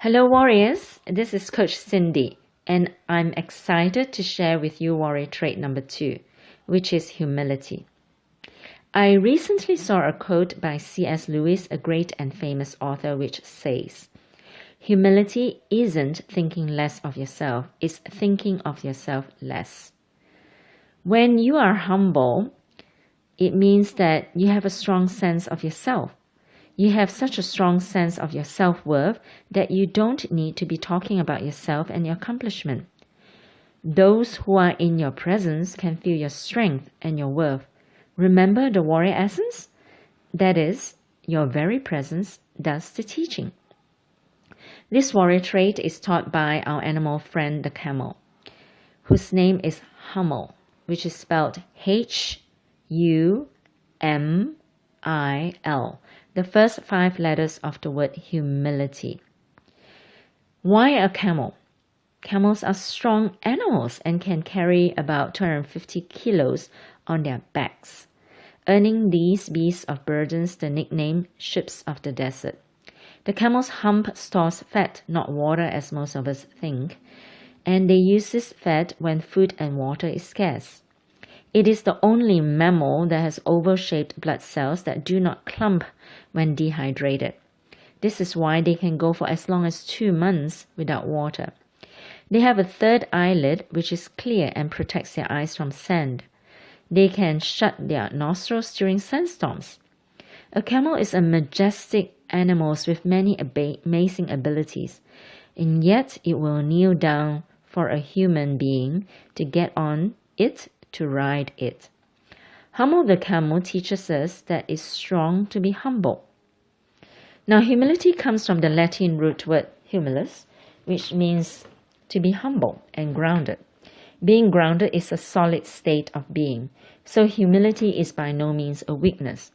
Hello, warriors. This is Coach Cindy, and I'm excited to share with you warrior trait number 2, which is humility. I recently saw a quote by C.S. Lewis, a great and famous author, which says, "Humility isn't thinking less of yourself, it's thinking of yourself less." When you are humble, it means that you have a strong sense of yourself. You have such a strong sense of your self-worth that you don't need to be talking about yourself and your accomplishment. Those who are in your presence can feel your strength and your worth. Remember the warrior essence? That is, your very presence does the teaching. This warrior trait is taught by our animal friend the camel, whose name is Hummel, which is spelled Humil, the first 5 letters of the word humility. Why a camel? Camels are strong animals and can carry about 250 kilos on their backs, earning these beasts of burdens the nickname ships of the desert. The camel's hump stores fat, not water as most of us think, and they use this fat when food and water is scarce. It is the only mammal that has oval-shaped blood cells that do not clump when dehydrated. This is why they can go for as long as 2 months without water. They have a third eyelid which is clear and protects their eyes from sand. They can shut their nostrils during sandstorms. A camel is a majestic animal with many amazing abilities, and yet it will kneel down for a human being to get on it to ride it. Hummel the camel teaches us that it's strong to be humble. Now, humility comes from the Latin root word humilus, which means to be humble and grounded. Being grounded is a solid state of being, so humility is by no means a weakness.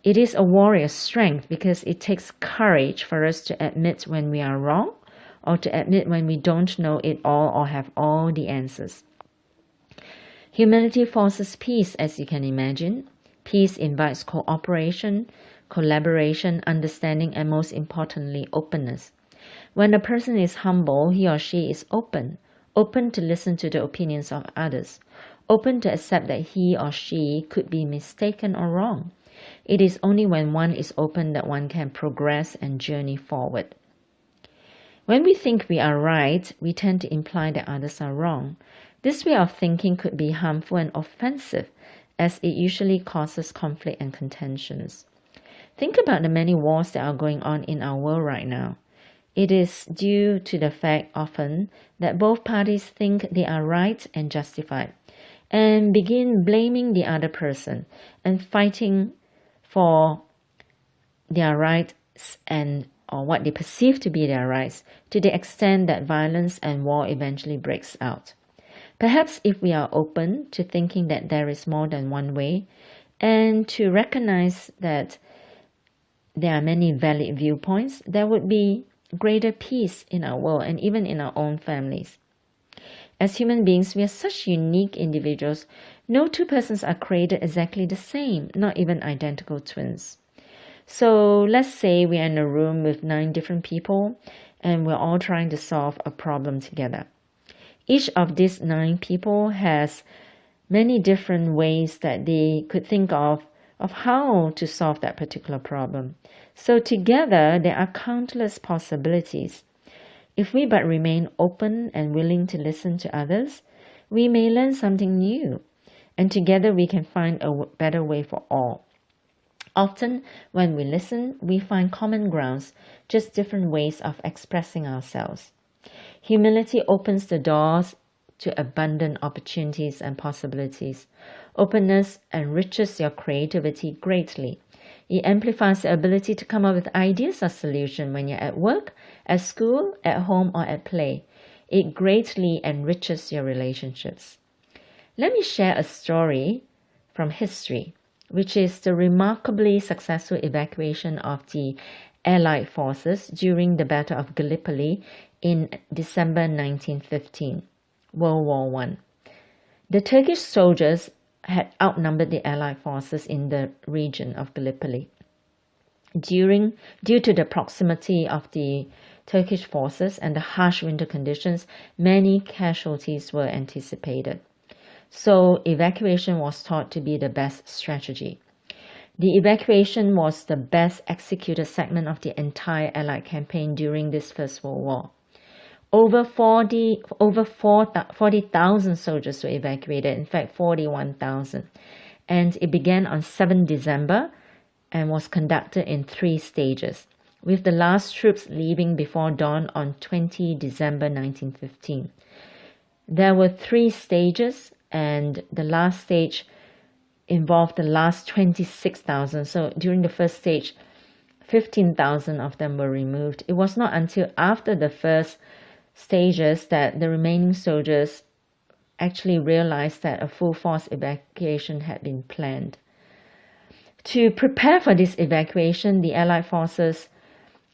It is a warrior's strength because it takes courage for us to admit when we are wrong or to admit when we don't know it all or have all the answers. Humility forces peace, as you can imagine. Peace invites cooperation, collaboration, understanding, and most importantly, openness. When a person is humble, he or she is open to listen to the opinions of others, open to accept that he or she could be mistaken or wrong. It is only when one is open that one can progress and journey forward. When we think we are right, we tend to imply that others are wrong. This way of thinking could be harmful and offensive, as it usually causes conflict and contentions. Think about the many wars that are going on in our world right now. It is due to the fact often that both parties think they are right and justified, and begin blaming the other person and fighting for their rights or what they perceive to be their rights, to the extent that violence and war eventually breaks out. Perhaps if we are open to thinking that there is more than one way, and to recognize that there are many valid viewpoints, there would be greater peace in our world and even in our own families. As human beings, we are such unique individuals. No two persons are created exactly the same, not even identical twins. So let's say we are in a room with 9 different people and we're all trying to solve a problem together. Each of these 9 people has many different ways that they could think of how to solve that particular problem. So together, there are countless possibilities. If we but remain open and willing to listen to others, we may learn something new, and together we can find a better way for all. Often, when we listen, we find common grounds, just different ways of expressing ourselves. Humility opens the doors to abundant opportunities and possibilities. Openness enriches your creativity greatly. It amplifies the ability to come up with ideas or solutions when you're at work, at school, at home, or at play. It greatly enriches your relationships. Let me share a story from history, which is the remarkably successful evacuation of the Allied forces during the Battle of Gallipoli in December 1915, World War I. The Turkish soldiers had outnumbered the Allied forces in the region of Gallipoli. Due to the proximity of the Turkish forces and the harsh winter conditions, many casualties were anticipated. So evacuation was thought to be the best strategy. The evacuation was the best executed segment of the entire Allied campaign during this First World War. Over 40,000 soldiers were evacuated, in fact 41,000. And it began on 7 December and was conducted in 3 stages, with the last troops leaving before dawn on 20 December 1915. There were 3 stages, and the last stage involved the last 26,000. So during the first stage, 15,000 of them were removed. It was not until after the first stages that the remaining soldiers actually realized that a full force evacuation had been planned. To prepare for this evacuation, the Allied forces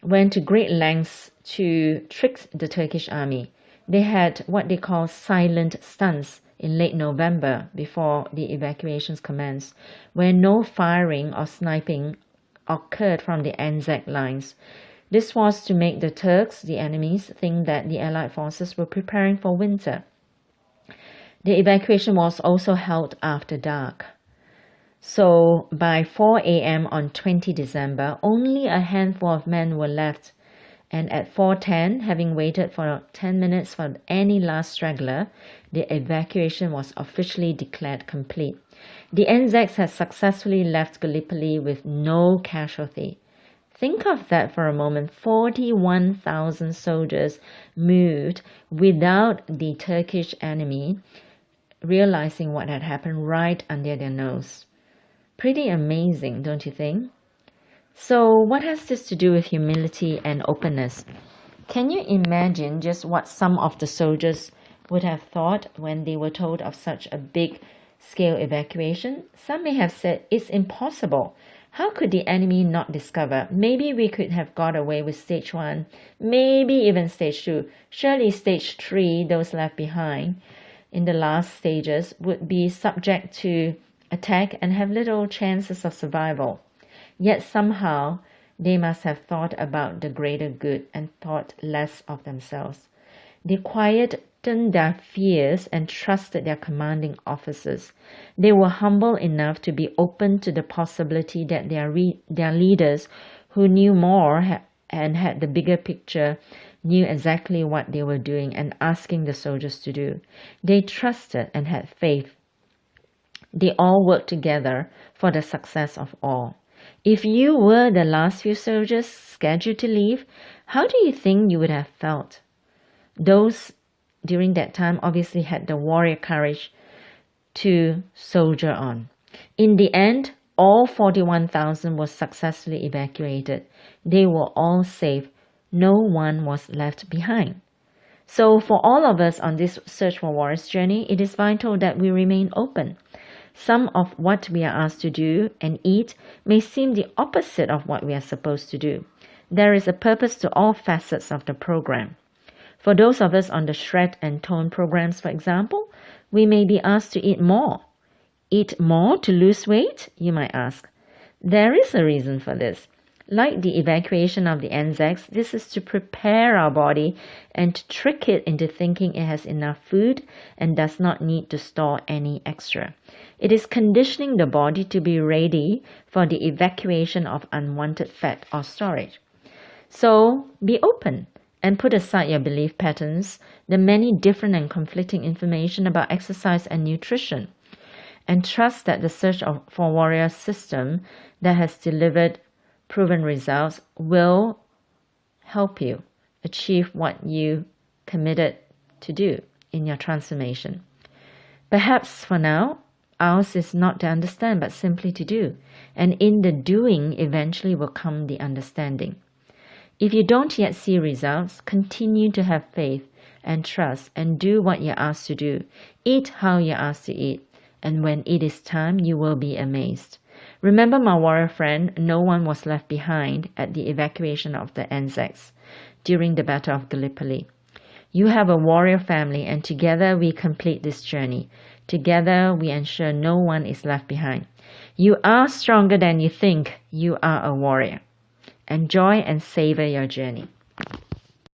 went to great lengths to trick the Turkish army. They had what they call silent stunts in late November before the evacuations commenced, where no firing or sniping occurred from the Anzac lines. This was to make the Turks, the enemies, think that the Allied forces were preparing for winter. The evacuation was also held after dark. So by 4 a.m. on 20 December, only a handful of men were left, and at 4:10, having waited for 10 minutes for any last straggler, the evacuation was officially declared complete. The Anzacs had successfully left Gallipoli with no casualty. Think of that for a moment. 41,000 soldiers moved without the Turkish enemy realizing what had happened right under their nose. Pretty amazing, don't you think? So what has this to do with humility and openness? Can you imagine just what some of the soldiers would have thought when they were told of such a big scale evacuation? Some may have said, it's impossible. How could the enemy not discover? Maybe we could have got away with stage 1, maybe even stage 2. Surely stage 3, those left behind in the last stages, would be subject to attack and have little chances of survival. Yet somehow they must have thought about the greater good and thought less of themselves. They quietened their fears and trusted their commanding officers. They were humble enough to be open to the possibility that their leaders, who knew more and had the bigger picture, knew exactly what they were doing and asking the soldiers to do. They trusted and had faith. They all worked together for the success of all. If you were the last few soldiers scheduled to leave, how do you think you would have felt? Those during that time obviously had the warrior courage to soldier on. In the end, all 41,000 were successfully evacuated. They were all safe. No one was left behind. So for all of us on this Search for Warriors journey, it is vital that we remain open. Some of what we are asked to do and eat may seem the opposite of what we are supposed to do. There is a purpose to all facets of the program. For those of us on the shred and tone programs, for example, we may be asked to eat more. Eat more to lose weight, you might ask. There is a reason for this. Like the evacuation of the Anzacs, this is to prepare our body and to trick it into thinking it has enough food and does not need to store any extra. It is conditioning the body to be ready for the evacuation of unwanted fat or storage. So be open and put aside your belief patterns, the many different and conflicting information about exercise and nutrition, and trust that the Search for Warrior system that has delivered proven results will help you achieve what you committed to do in your transformation. Perhaps for now, ours is not to understand but simply to do, and in the doing eventually will come the understanding. If you don't yet see results, continue to have faith and trust and do what you're asked to do. Eat how you're asked to eat, and when it is time, you will be amazed. Remember, my warrior friend, no one was left behind at the evacuation of the Anzacs during the Battle of Gallipoli. You have a warrior family, and together we complete this journey. Together we ensure no one is left behind. You are stronger than you think. You are a warrior. Enjoy and savor your journey.